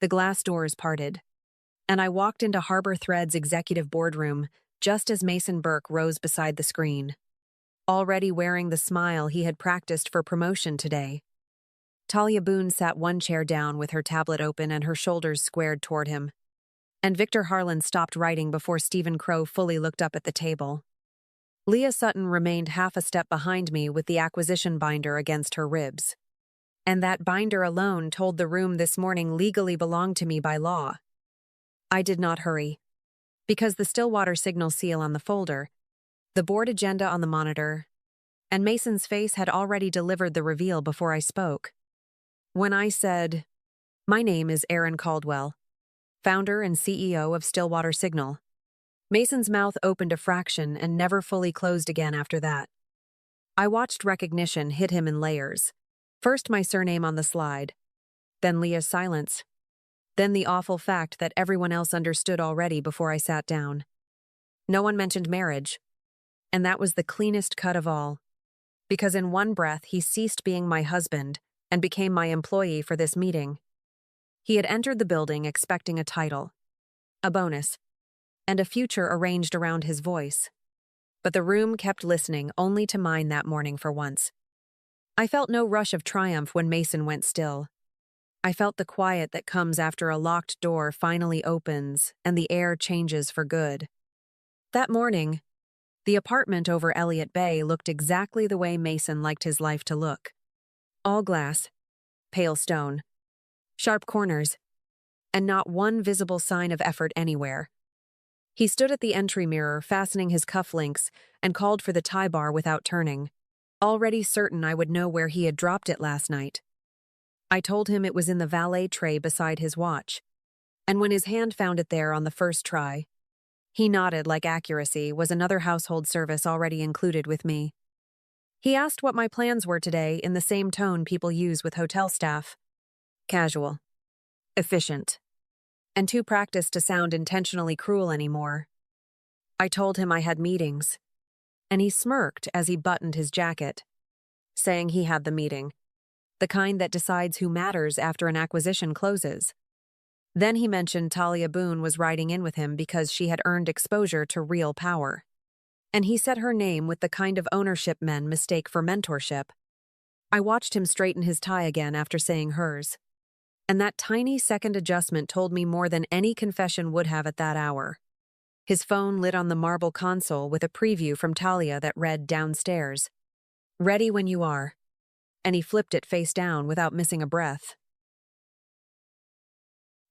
The glass doors parted, and I walked into Harbor Thread's executive boardroom just as Mason Burke rose beside the screen, already wearing the smile he had practiced for promotion today. Talia Boone sat one chair down with her tablet open and her shoulders squared toward him, and Victor Harlan stopped writing before Stephen Crow fully looked up at the table. Leah Sutton remained half a step behind me with the acquisition binder against her ribs. And that binder alone told the room this morning legally belonged to me by law. I did not hurry, because the Stillwater signal seal on the folder, the board agenda on the monitor, and Mason's face had already delivered the reveal before I spoke. When I said, "My name is Aaron Caldwell, founder and CEO of Stillwater Signal," Mason's mouth opened a fraction and never fully closed again after that. I watched recognition hit him in layers. First my surname on the slide, then Leah's silence, then the awful fact that everyone else understood already before I sat down. No one mentioned marriage, and that was the cleanest cut of all, because in one breath he ceased being my husband and became my employee for this meeting. He had entered the building expecting a title, a bonus, and a future arranged around his voice. But the room kept listening only to mine that morning for once. I felt no rush of triumph when Mason went still. I felt the quiet that comes after a locked door finally opens and the air changes for good. That morning, the apartment over Elliott Bay looked exactly the way Mason liked his life to look. All glass, pale stone, sharp corners, and not one visible sign of effort anywhere. He stood at the entry mirror, fastening his cufflinks, and called for the tie bar without turning, already certain I would know where he had dropped it last night. I told him it was in the valet tray beside his watch, and when his hand found it there on the first try, he nodded like accuracy was another household service already included with me. He asked what my plans were today in the same tone people use with hotel staff. Casual, efficient, and too practiced to sound intentionally cruel anymore. I told him I had meetings, and he smirked as he buttoned his jacket, saying he had the meeting, the kind that decides who matters after an acquisition closes. Then he mentioned Talia Boone was riding in with him because she had earned exposure to real power. And he said her name with the kind of ownership men mistake for mentorship. I watched him straighten his tie again after saying hers, and that tiny second adjustment told me more than any confession would have at that hour. His phone lit on the marble console with a preview from Talia that read downstairs, "Ready when you are," and he flipped it face down without missing a breath.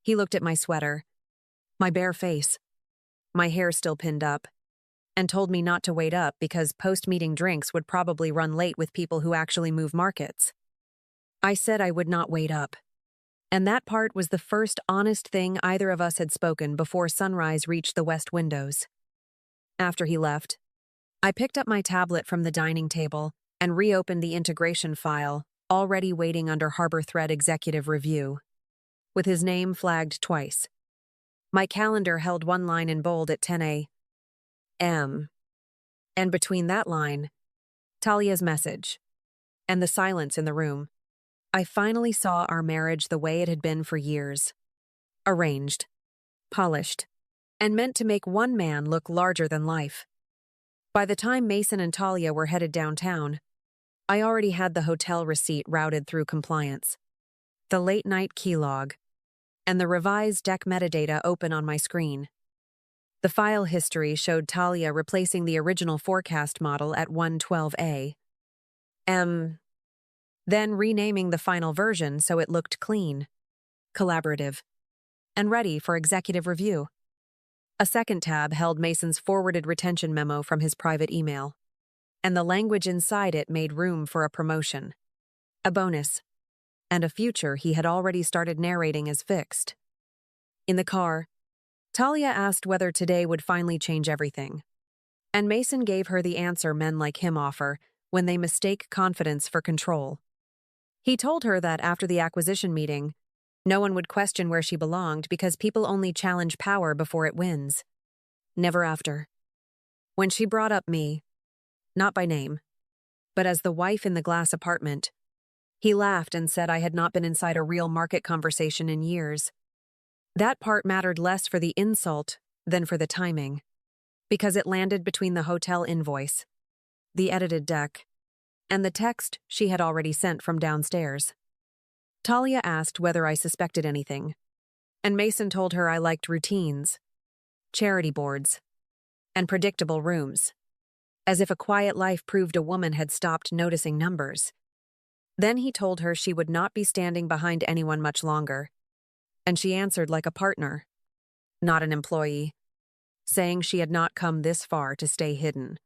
He looked at my sweater, my bare face, my hair still pinned up, and told me not to wait up because post-meeting drinks would probably run late with people who actually move markets. I said I would not wait up, and that part was the first honest thing either of us had spoken before sunrise reached the west windows. After he left, I picked up my tablet from the dining table and reopened the integration file, already waiting under Harbor Thread executive review, with his name flagged twice. My calendar held one line in bold at 10 a.m., and between that line, Talia's message, and the silence in the room, I finally saw our marriage the way it had been for years. Arranged, polished, and meant to make one man look larger than life. By the time Mason and Talia were headed downtown, I already had the hotel receipt routed through compliance, the late-night key log, and the revised deck metadata open on my screen. The file history showed Talia replacing the original forecast model at 112 a.m., then renaming the final version so it looked clean, collaborative, and ready for executive review. A second tab held Mason's forwarded retention memo from his private email, and the language inside it made room for a promotion, a bonus, and a future he had already started narrating as fixed. In the car, Talia asked whether today would finally change everything, and Mason gave her the answer men like him offer when they mistake confidence for control. He told her that after the acquisition meeting, no one would question where she belonged because people only challenge power before it wins. Never after. When she brought up me, not by name, but as the wife in the glass apartment, he laughed and said I had not been inside a real market conversation in years. That part mattered less for the insult than for the timing, because it landed between the hotel invoice, the edited deck, and the text she had already sent from downstairs. Talia asked whether I suspected anything, and Mason told her I liked routines, charity boards, and predictable rooms, as if a quiet life proved a woman had stopped noticing numbers. Then he told her she would not be standing behind anyone much longer, and she answered like a partner, not an employee, saying she had not come this far to stay hidden.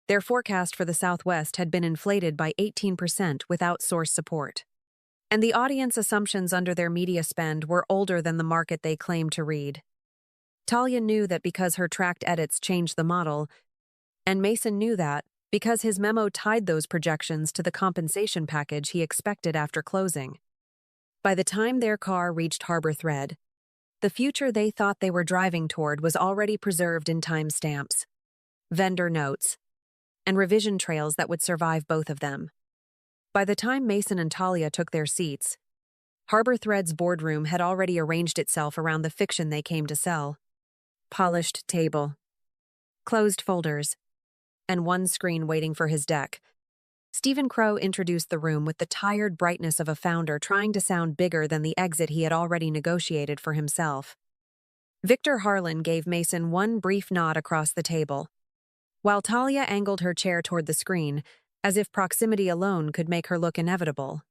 Their forecast for the Southwest had been inflated by 18% without source support, and the audience assumptions under their media spend were older than the market they claimed to read. Talia knew that because her tracked edits changed the model, and Mason knew that because his memo tied those projections to the compensation package he expected after closing. By the time their car reached Harbor Thread, the future they thought they were driving toward was already preserved in timestamps, vendor notes, and revision trails that would survive both of them. By the time Mason and Talia took their seats, Harbor Thread's boardroom had already arranged itself around the fiction they came to sell. Polished table, closed folders, and one screen waiting for his deck. Stephen Crow introduced the room with the tired brightness of a founder trying to sound bigger than the exit he had already negotiated for himself. Victor Harlan gave Mason one brief nod across the table, while Talia angled her chair toward the screen, as if proximity alone could make her look inevitable.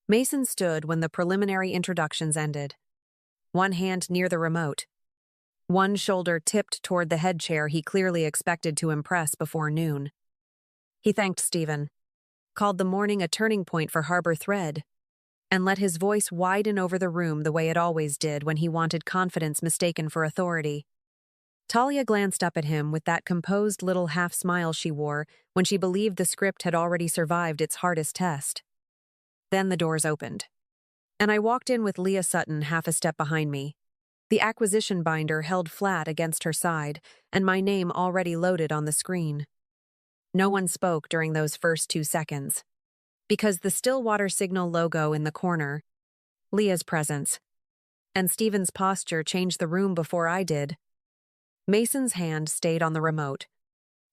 Mason stood when the preliminary introductions ended, one hand near the remote, one shoulder tipped toward the head chair he clearly expected to impress before noon. He thanked Stephen, called the morning a turning point for Harbor Thread, and let his voice widen over the room the way it always did when he wanted confidence mistaken for authority. Talia glanced up at him with that composed little half-smile she wore when she believed the script had already survived its hardest test. Then the doors opened, and I walked in with Leah Sutton half a step behind me, the acquisition binder held flat against her side, and my name already loaded on the screen. No one spoke during those first 2 seconds, because the Stillwater Signal logo in the corner, Leah's presence, and Stephen's posture changed the room before I did. Mason's hand stayed on the remote,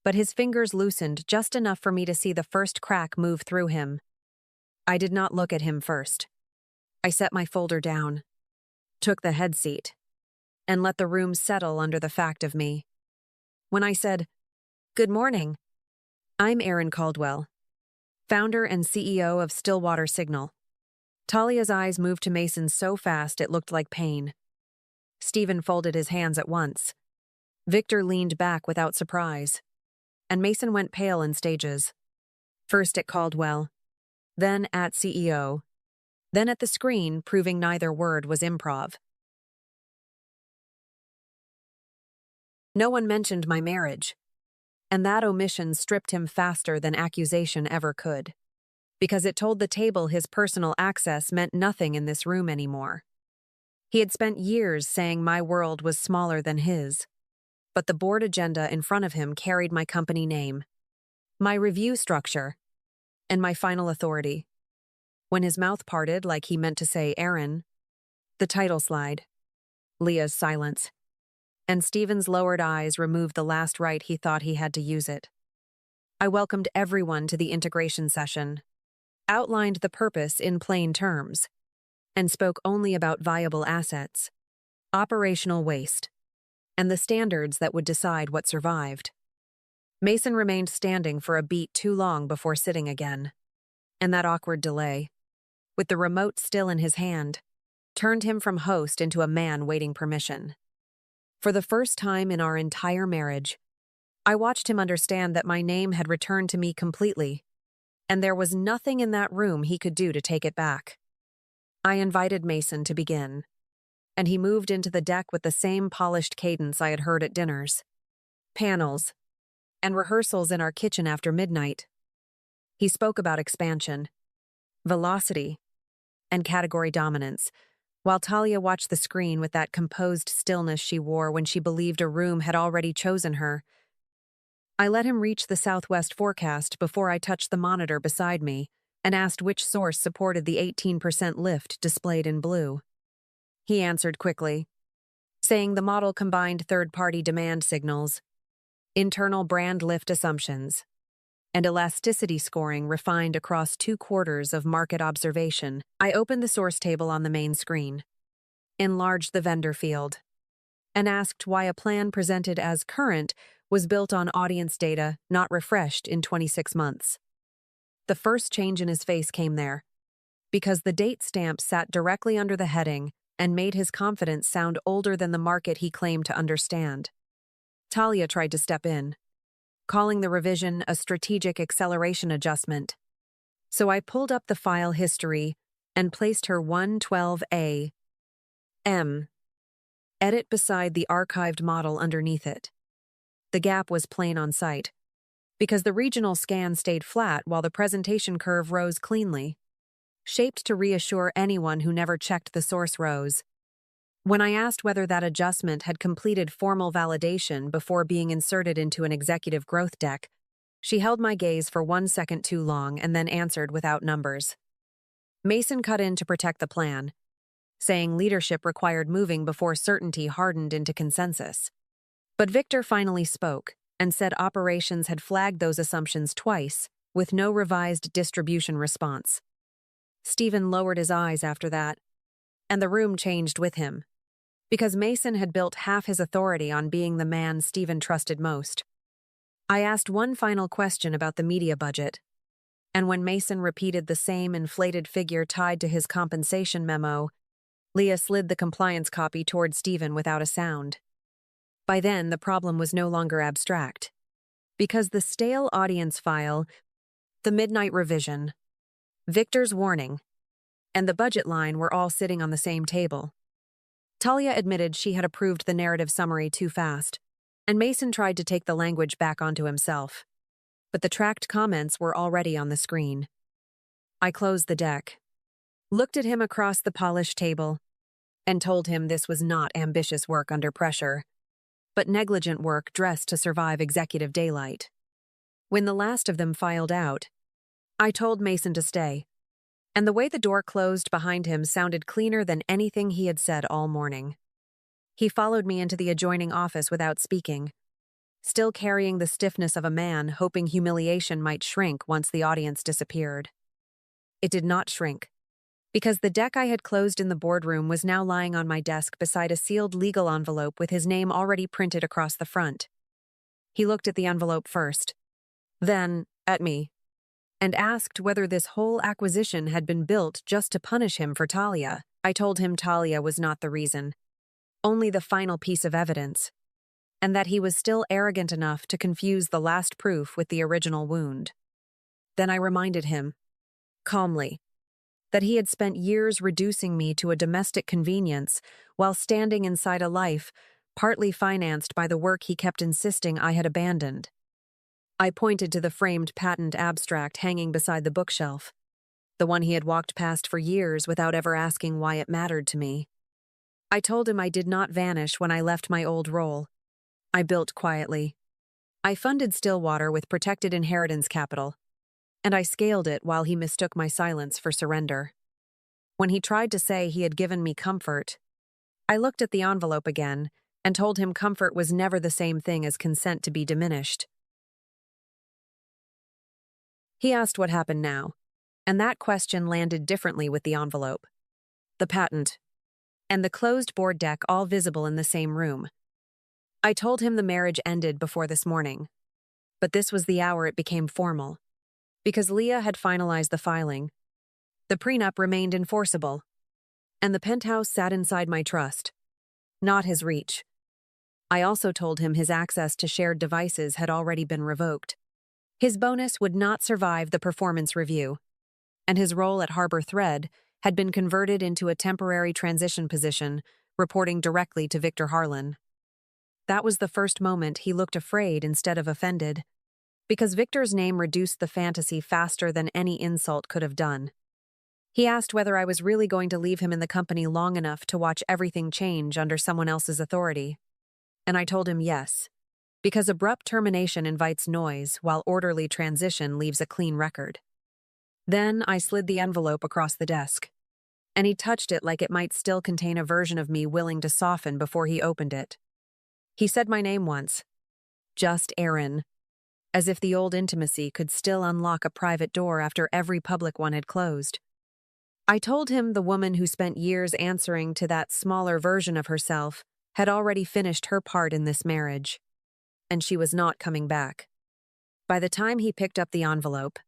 but his fingers loosened just enough for me to see the first crack move through him. I did not look at him first. I set my folder down, took the head seat, and let the room settle under the fact of me. When I said, "Good morning, I'm Erin Caldwell, founder and CEO of Stillwater Signal," Talia's eyes moved to Mason so fast it looked like pain. Stephen folded his hands at once. Victor leaned back without surprise, and Mason went pale in stages. First at Caldwell, then at CEO, then at the screen, proving neither word was improv. No one mentioned my marriage, and that omission stripped him faster than accusation ever could, because it told the table his personal access meant nothing in this room anymore. He had spent years saying my world was smaller than his, but the board agenda in front of him carried my company name, my review structure, and my final authority. When his mouth parted like he meant to say Erin, the title slide, Leah's silence, and Stephen's lowered eyes removed the last right he thought he had to use it. I welcomed everyone to the integration session, outlined the purpose in plain terms, and spoke only about viable assets, operational waste, and the standards that would decide what survived. Mason remained standing for a beat too long before sitting again, and that awkward delay, with the remote still in his hand, turned him from host into a man waiting permission. For the first time in our entire marriage, I watched him understand that my name had returned to me completely, and there was nothing in that room he could do to take it back. I invited Mason to begin, and he moved into the deck with the same polished cadence I had heard at dinners, panels, and rehearsals in our kitchen after midnight. He spoke about expansion, velocity, and category dominance, while Talia watched the screen with that composed stillness she wore when she believed a room had already chosen her. I let him reach the Southwest forecast before I touched the monitor beside me and asked which source supported the 18% lift displayed in blue. he answered quickly, saying the model combined third-party demand signals, internal brand lift assumptions, and elasticity scoring refined across 2/4 of market observation. I opened the source table on the main screen, enlarged the vendor field, and asked why a plan presented as current was built on audience data not refreshed in 26 months. The first change in his face came there, because the date stamp sat directly under the heading and made his confidence sound older than the market he claimed to understand. Talia tried to step in, calling the revision a strategic acceleration adjustment. So I pulled up the file history and placed her 112A M edit beside the archived model underneath it. The gap was plain on sight, because the regional scan stayed flat while the presentation curve rose cleanly, shaped to reassure anyone who never checked the source rows. When I asked whether that adjustment had completed formal validation before being inserted into an executive growth deck, she held my gaze for 1 second too long and then answered without numbers. Mason cut in to protect the plan, saying leadership required moving before certainty hardened into consensus. But Victor finally spoke and said operations had flagged those assumptions twice, with no revised distribution response. Stephen lowered his eyes after that, and the room changed with him, because Mason had built half his authority on being the man Stephen trusted most. I asked one final question about the media budget, and when Mason repeated the same inflated figure tied to his compensation memo, Leah slid the compliance copy toward Stephen without a sound. By then, the problem was no longer abstract, because the stale audience file, the midnight revision, Victor's warning, and the budget line were all sitting on the same table. Talia admitted she had approved the narrative summary too fast, and Mason tried to take the language back onto himself. But the tracked comments were already on the screen. I closed the deck, looked at him across the polished table, and told him this was not ambitious work under pressure, but negligent work dressed to survive executive daylight. When the last of them filed out, I told Mason to stay, and the way the door closed behind him sounded cleaner than anything he had said all morning. He followed me into the adjoining office without speaking, still carrying the stiffness of a man hoping humiliation might shrink once the audience disappeared. It did not shrink, because the deck I had closed in the boardroom was now lying on my desk beside a sealed legal envelope with his name already printed across the front. He looked at the envelope first, then at me, and asked whether this whole acquisition had been built just to punish him for Talia. I told him Talia was not the reason, only the final piece of evidence, and that he was still arrogant enough to confuse the last proof with the original wound. Then I reminded him, calmly, that he had spent years reducing me to a domestic convenience while standing inside a life partly financed by the work he kept insisting I had abandoned. I pointed to the framed patent abstract hanging beside the bookshelf, the one he had walked past for years without ever asking why it mattered to me. I told him I did not vanish when I left my old role. I built quietly. I funded Stillwater with protected inheritance capital, and I scaled it while he mistook my silence for surrender. When he tried to say he had given me comfort, I looked at the envelope again and told him comfort was never the same thing as consent to be diminished. He asked what happened now, and that question landed differently with the envelope, the patent, and the closed board deck all visible in the same room. I told him the marriage ended before this morning, but this was the hour it became formal. Because Leah had finalized the filing, the prenup remained enforceable, and the penthouse sat inside my trust, not his reach. I also told him his access to shared devices had already been revoked. His bonus would not survive the performance review, and his role at Harbor Thread had been converted into a temporary transition position, reporting directly to Victor Harlan. That was the first moment he looked afraid instead of offended, because Victor's name reduced the fantasy faster than any insult could have done. He asked whether I was really going to leave him in the company long enough to watch everything change under someone else's authority. And I told him yes, because abrupt termination invites noise while orderly transition leaves a clean record. Then I slid the envelope across the desk and he touched it like it might still contain a version of me willing to soften before he opened it. He said my name once, just Aaron, as if the old intimacy could still unlock a private door after every public one had closed. I told him the woman who spent years answering to that smaller version of herself had already finished her part in this marriage, and she was not coming back. By the time he picked up the envelope,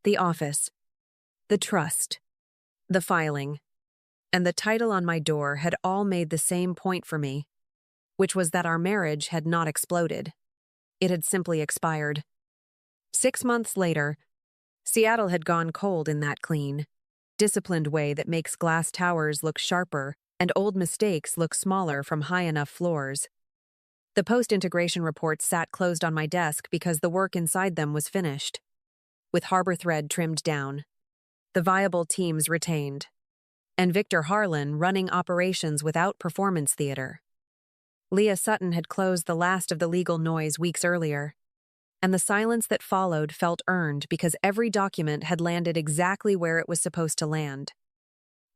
the office, the trust, the filing, and the title on my door had all made the same point for me, which was that our marriage had not exploded. It had simply expired. 6 months later, Seattle had gone cold in that clean, disciplined way that makes glass towers look sharper and old mistakes look smaller from high enough floors. The post-integration reports sat closed on my desk because the work inside them was finished, with harbor thread trimmed down, the viable teams retained, and Victor Harlan running operations without performance theater. Leah Sutton had closed the last of the legal noise weeks earlier, and the silence that followed felt earned because every document had landed exactly where it was supposed to land.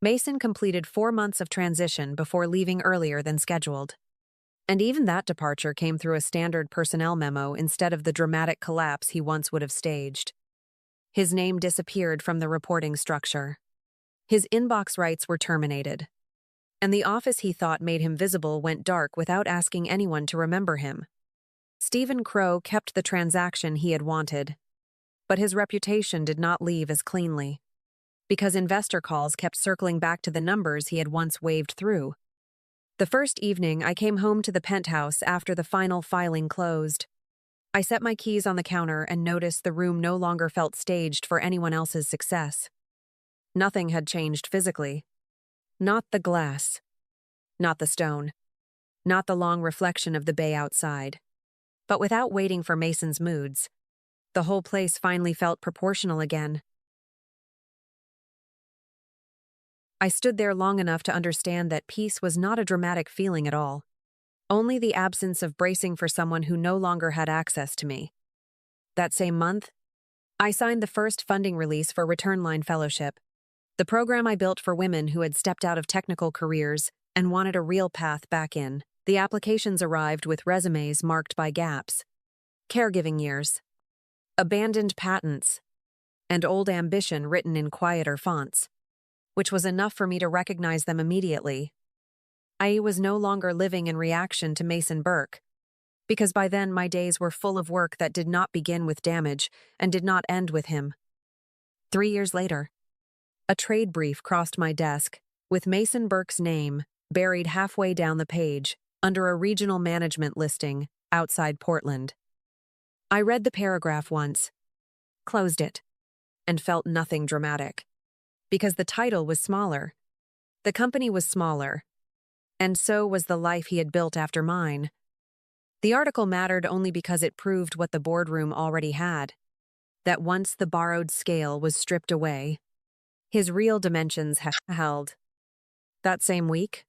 Mason completed 4 months of transition before leaving earlier than scheduled. And even that departure came through a standard personnel memo instead of the dramatic collapse he once would have staged. His name disappeared from the reporting structure. His inbox rights were terminated. And the office he thought made him visible went dark without asking anyone to remember him. Stephen Crow kept the transaction he had wanted, but his reputation did not leave as cleanly, because investor calls kept circling back to the numbers he had once waved through. The first evening, I came home to the penthouse after the final filing closed. I set my keys on the counter and noticed the room no longer felt staged for anyone else's success. Nothing had changed physically. Not the glass. Not the stone. Not the long reflection of the bay outside. But without waiting for Mason's moods, the whole place finally felt proportional again. I stood there long enough to understand that peace was not a dramatic feeling at all, only the absence of bracing for someone who no longer had access to me. That same month, I signed the first funding release for Return Line Fellowship, the program I built for women who had stepped out of technical careers and wanted a real path back in. The applications arrived with resumes marked by gaps, caregiving years, abandoned patents, and old ambition written in quieter fonts, which was enough for me to recognize them immediately. I was no longer living in reaction to Mason Burke, because by then my days were full of work that did not begin with damage and did not end with him. 3 years later, a trade brief crossed my desk, with Mason Burke's name buried halfway down the page, under a regional management listing outside Portland. I read the paragraph once, closed it, and felt nothing dramatic. Because the title was smaller, the company was smaller, and so was the life he had built after mine. The article mattered only because it proved what the boardroom already had, that once the borrowed scale was stripped away, his real dimensions had held. That same week,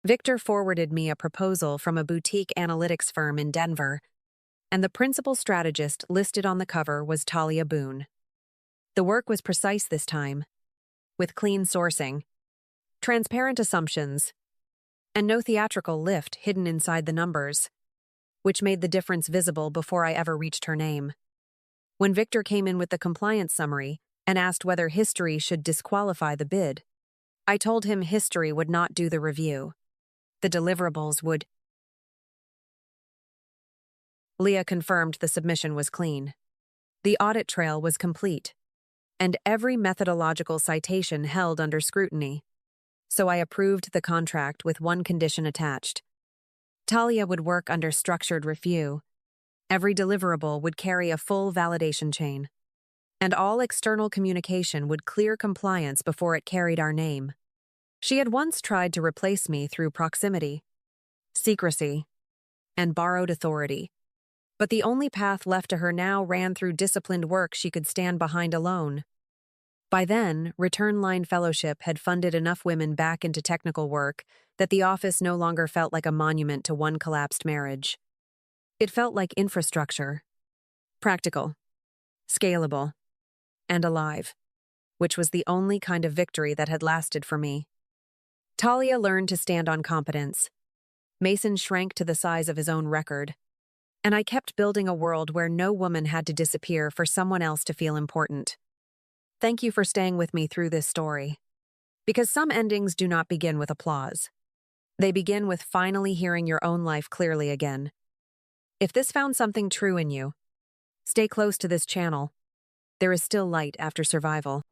Victor forwarded me a proposal from a boutique analytics firm in Denver, and the principal strategist listed on the cover was Talia Boone. The work was precise this time, with clean sourcing, transparent assumptions, and no theatrical lift hidden inside the numbers, which made the difference visible before I ever reached her name. When Victor came in with the compliance summary and asked whether history should disqualify the bid, I told him history would not do the review. The deliverables would. Leah confirmed the submission was clean. The audit trail was complete, and every methodological citation held under scrutiny. So I approved the contract with one condition attached. Talia would work under structured review. Every deliverable would carry a full validation chain, and all external communication would clear compliance before it carried our name. She had once tried to replace me through proximity, secrecy, and borrowed authority, but the only path left to her now ran through disciplined work she could stand behind alone. By then, Return Line Fellowship had funded enough women back into technical work that the office no longer felt like a monument to one collapsed marriage. It felt like infrastructure, practical, scalable, and alive, which was the only kind of victory that had lasted for me. Talia learned to stand on competence. Mason shrank to the size of his own record. And I kept building a world where no woman had to disappear for someone else to feel important. Thank you for staying with me through this story. Because some endings do not begin with applause. They begin with finally hearing your own life clearly again. If this found something true in you, stay close to this channel. There is still light after survival.